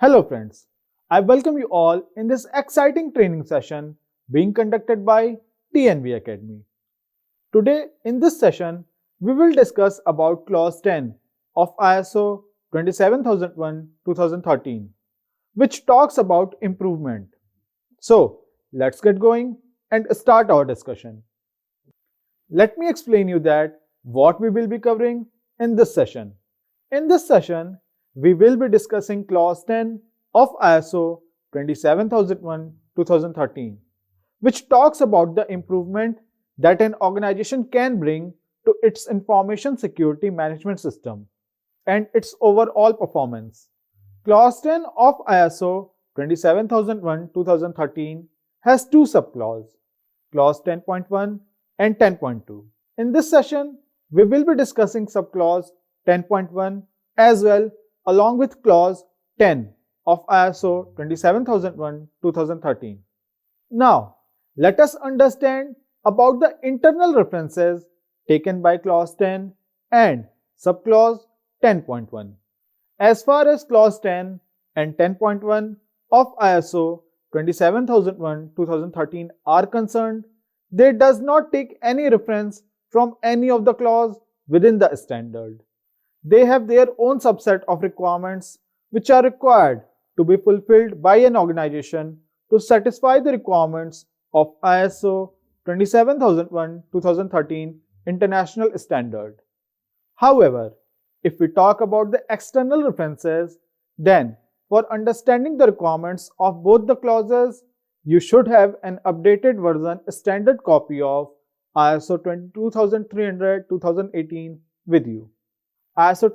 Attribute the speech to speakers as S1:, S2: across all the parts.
S1: Hello friends, I welcome you all in this exciting training session being conducted by TNV Academy. Today in this session, we will discuss about clause 10 of ISO 27001-2013, which talks about improvement. So let's get going and start our discussion. Let me explain you that what we will be covering in this session. In this session, we will be discussing clause 10 of ISO 27001-2013, which talks about the improvement that an organization can bring to its information security management system and its overall performance. Clause 10 of ISO 27001-2013 has two subclauses, clause 10.1 and 10.2. In this session, we will be discussing subclause 10.1 as well along with clause 10 of ISO 27001-2013. Now, let us understand about the internal references taken by clause 10 and subclause 10.1. As far as clause 10 and 10.1 of ISO 27001-2013 are concerned, they does not take any reference from any of the clause within the standard. They have their own subset of requirements which are required to be fulfilled by an organization to satisfy the requirements of ISO 27001-2013 International Standard. However, if we talk about the external references, then for understanding the requirements of both the clauses, you should have an updated version standard copy of ISO 22300-2018 with you. ISO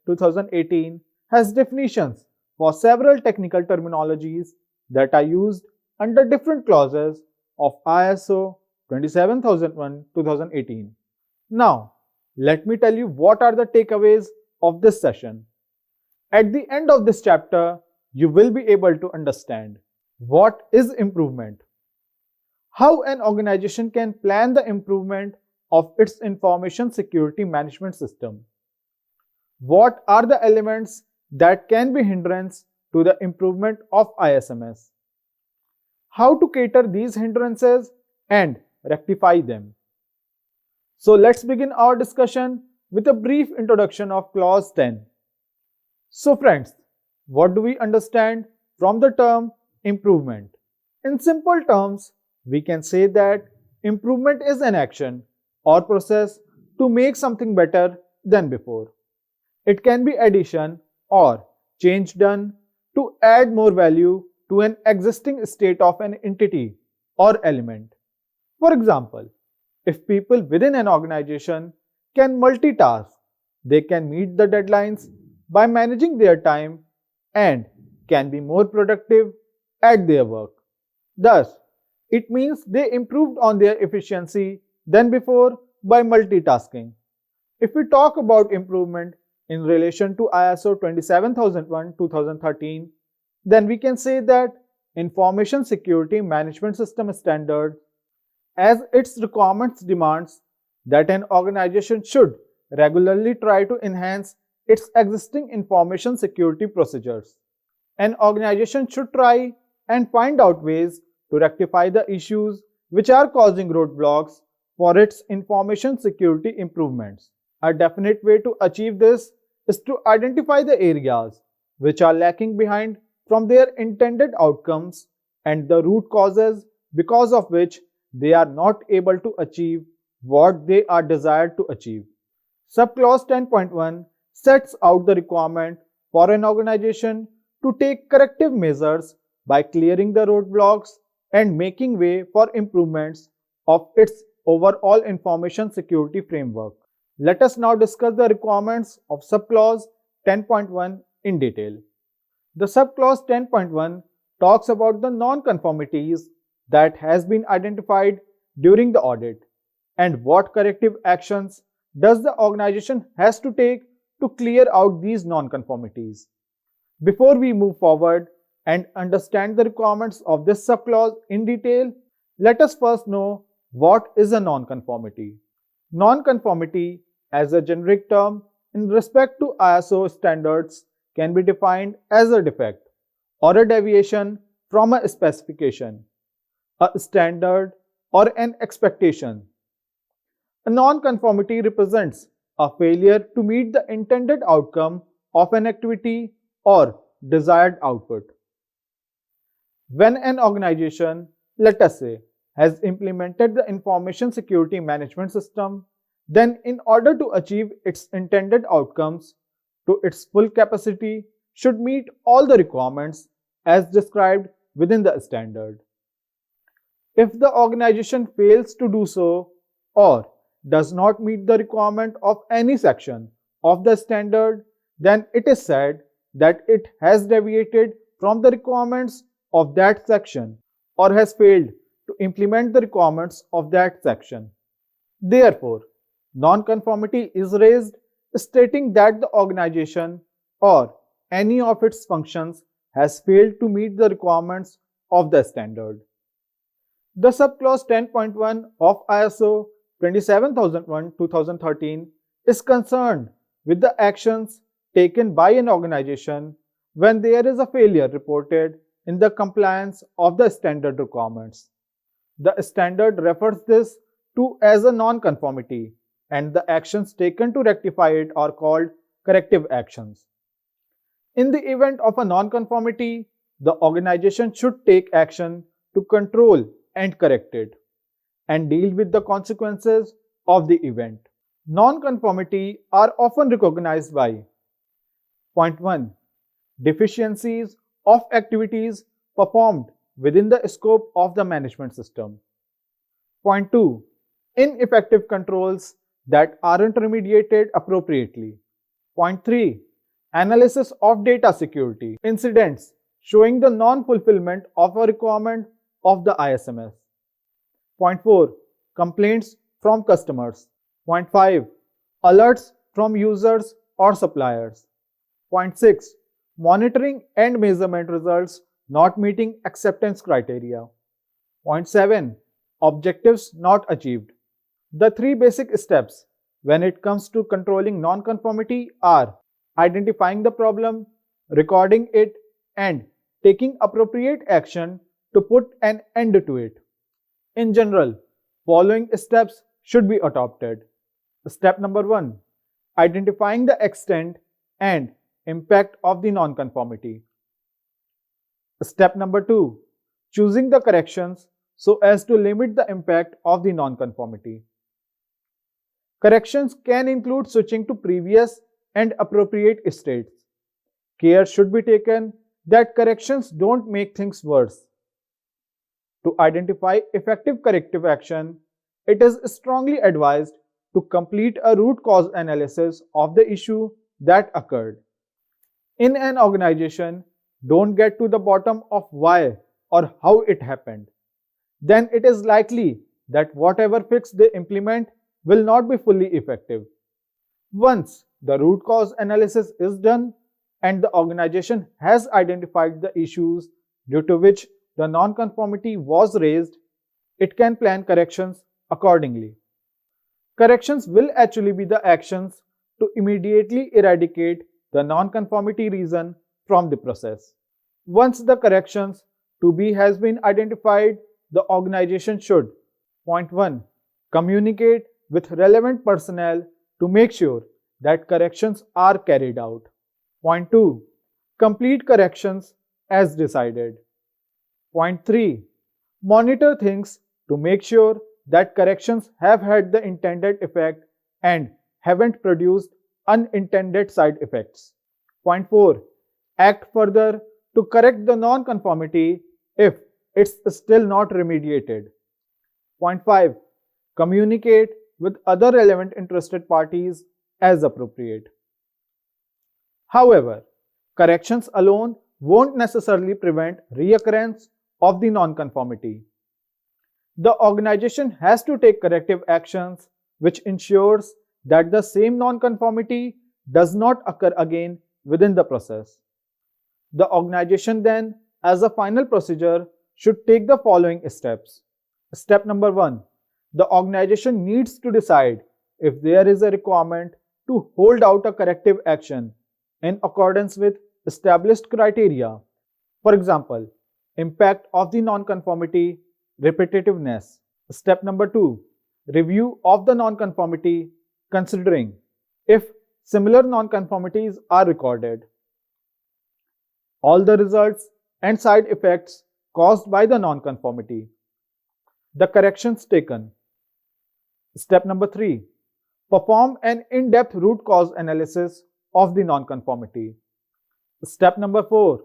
S1: 22300-2018 has definitions for several technical terminologies that are used under different clauses of ISO 27001-2018. Now, let me tell you what are the takeaways of this session. At the end of this chapter, you will be able to understand what is improvement, how an organization can plan the improvement of its information security management system, what are the elements that can be hindrance to the improvement of ISMS, how to cater these hindrances and rectify them. So let's begin our discussion with a brief introduction of clause 10. So friends, what do we understand from the term improvement? In simple terms, we can say that improvement is an action or process to make something better than before. It can be addition or change done to add more value to an existing state of an entity or element. For example, if people within an organization can multitask, they can meet the deadlines by managing their time and can be more productive at their work. Thus, it means they improved on their efficiency than before by multitasking. If we talk about improvement in relation to ISO 27001-2013, then we can say that Information Security Management System Standard, as its requirements demands that an organization should regularly try to enhance its existing information security procedures. An organization should try and find out ways to rectify the issues which are causing roadblocks for its information security improvements. A definite way to achieve this is to identify the areas which are lacking behind from their intended outcomes and the root causes because of which they are not able to achieve what they are desired to achieve. Subclause 10.1 sets out the requirement for an organization to take corrective measures by clearing the roadblocks and making way for improvements of its overall information security framework. Let us now discuss the requirements of subclause 10.1 in detail. The subclause 10.1 talks about the non-conformities that has been identified during the audit and what corrective actions does the organization has to take to clear out these non-conformities. Before we move forward and understand the requirements of this subclause in detail, let us first know what is a non-conformity. Non-conformity, as a generic term in respect to ISO standards, can be defined as a defect or a deviation from a specification, a standard, or an expectation. A nonconformity represents a failure to meet the intended outcome of an activity or desired output. When an organization, let us say, has implemented the information security management system, then in order to achieve its intended outcomes to its full capacity should meet all the requirements as described within the standard. If the organization fails to do so or does not meet the requirement of any section of the standard, then it is said that it has deviated from the requirements of that section or has failed to implement the requirements of that section. Therefore, nonconformity is raised stating that the organization or any of its functions has failed to meet the requirements of the standard. The subclause 10.1 of ISO 27001-2013 is concerned with the actions taken by an organization when there is a failure reported in the compliance of the standard requirements. The standard refers this to as a nonconformity, and the actions taken to rectify it are called corrective actions. In the event of a nonconformity, the organization should take action to control and correct it, and deal with the consequences of the event. Nonconformity are often recognized by point 1. Deficiencies of activities performed within the scope of the management system. Point 2. Ineffective controls that aren't remediated appropriately. Point 3. Analysis of data security incidents showing the non-fulfillment of a requirement of the ISMS. Point 4. Complaints from customers. Point 5. Alerts from users or suppliers. Point 6. Monitoring and measurement results not meeting acceptance criteria. Point 7. Objectives not achieved. The three basic steps when it comes to controlling nonconformity are identifying the problem, recording it, and taking appropriate action to put an end to it. In general, following steps should be adopted. Step number 1. Identifying the extent and impact of the nonconformity. Step number 2. Choosing the corrections so as to limit the impact of the nonconformity. Corrections can include switching to previous and appropriate states. Care should be taken that corrections don't make things worse. To identify effective corrective action, it is strongly advised to complete a root cause analysis of the issue that occurred. In an organization, don't get to the bottom of why or how it happened. Then it is likely that whatever fix they implement will not be fully effective. Once the root cause analysis is done and the organization has identified the issues due to which the nonconformity was raised, it can plan corrections accordingly. Corrections will actually be the actions to immediately eradicate the nonconformity reason from the process. Once the corrections to be has been identified, the organization should point 1. Communicate with relevant personnel to make sure that corrections are carried out. Point 2. Complete corrections as decided. Point 3. Monitor things to make sure that corrections have had the intended effect and haven't produced unintended side effects. Point 4. Act further to correct the nonconformity if it's still not remediated. Point 5. Communicate with other relevant interested parties as appropriate. However, corrections alone won't necessarily prevent reoccurrence of the nonconformity. The organization has to take corrective actions which ensures that the same nonconformity does not occur again within the process. The organization then, as a final procedure, should take the following steps. Step number 1. The organization needs to decide if there is a requirement to hold out a corrective action in accordance with established criteria. For example, impact of the nonconformity, repetitiveness. Step number 2, review of the nonconformity, considering if similar nonconformities are recorded, all the results and side effects caused by the nonconformity, the corrections taken. Step number 3, perform an in-depth root cause analysis of the nonconformity. Step number 4,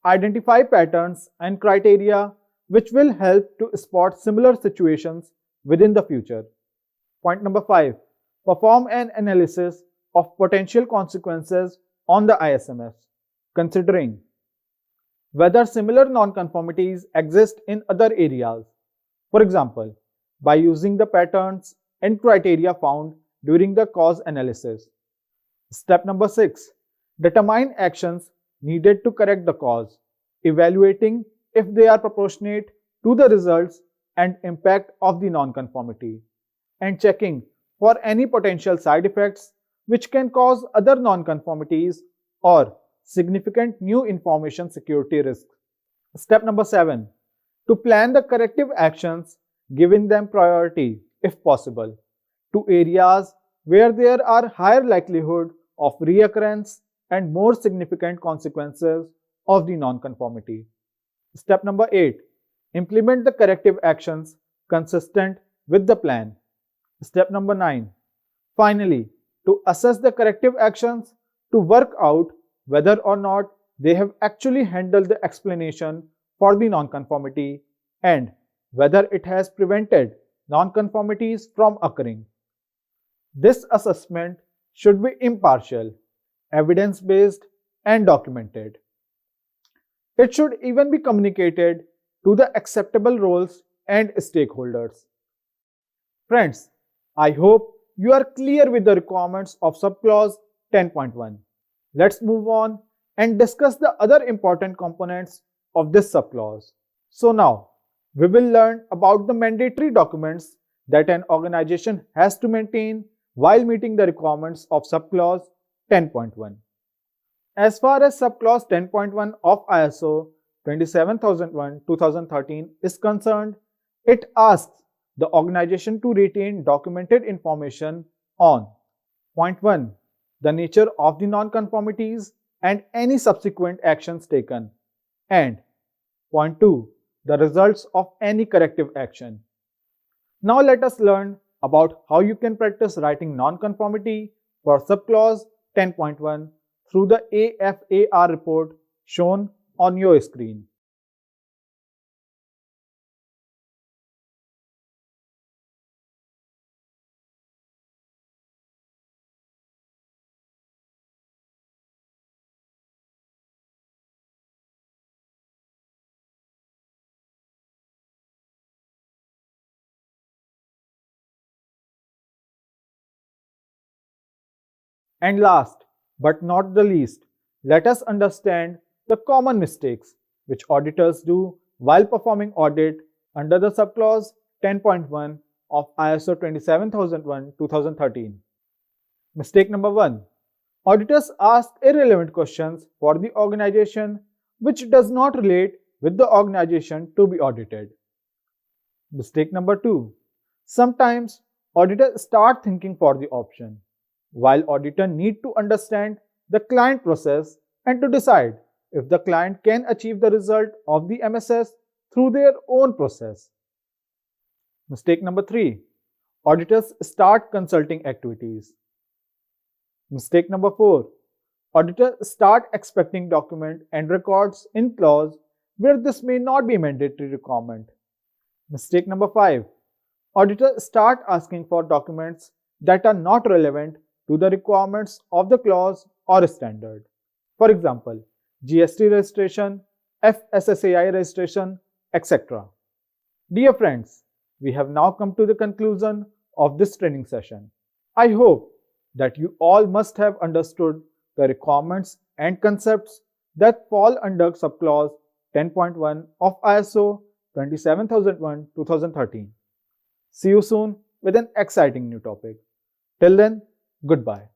S1: identify patterns and criteria which will help to spot similar situations within the future. Point number 5, perform an analysis of potential consequences on the ISMS, considering whether similar nonconformities exist in other areas. For example, by using the patterns and criteria found during the cause analysis. Step number 6, determine actions needed to correct the cause, evaluating if they are proportionate to the results and impact of the nonconformity, and checking for any potential side effects which can cause other nonconformities or significant new information security risks. Step number 7, to plan the corrective actions, giving them priority, if possible, to areas where there are higher likelihood of reoccurrence and more significant consequences of the nonconformity. Step number 8, implement the corrective actions consistent with the plan. Step number 9, finally, to assess the corrective actions to work out whether or not they have actually handled the explanation for the nonconformity and whether it has prevented nonconformities from occurring. This assessment should be impartial, evidence-based, and documented. It should even be communicated to the acceptable roles and stakeholders. Friends, I hope you are clear with the requirements of subclause 10.1. Let's move on and discuss the other important components of this subclause. So now, we will learn about the mandatory documents that an organization has to maintain while meeting the requirements of subclause 10.1. As far as subclause 10.1 of ISO 27001:2013 is concerned, it asks the organization to retain documented information on point 1, the nature of the nonconformities and any subsequent actions taken, and point 2, the results of any corrective action. Now let us learn about how you can practice writing nonconformity for subclause 10.1 through the AFAR report shown on your screen. And last but not the least, let us understand the common mistakes which auditors do while performing audit under the subclause 10.1 of ISO 27001:2013. Mistake number 1. Auditors ask irrelevant questions for the organization which does not relate with the organization to be audited. Mistake number 2. Sometimes auditors start thinking for the option, while auditors need to understand the client process and to decide if the client can achieve the result of the MSS through their own process. Mistake number 3. Auditors start consulting activities. Mistake number 4. Auditors start expecting document and records in clause where this may not be a mandatory requirement. Mistake number 5. Auditors start asking for documents that are not relevant to the requirements of the clause or standard. For example, GST registration, FSSAI registration, etc. Dear friends, we have now come to the conclusion of this training session. I hope that you all must have understood the requirements and concepts that fall under subclause 10.1 of ISO 27001:2013. See you soon with an exciting new topic. Till then, goodbye.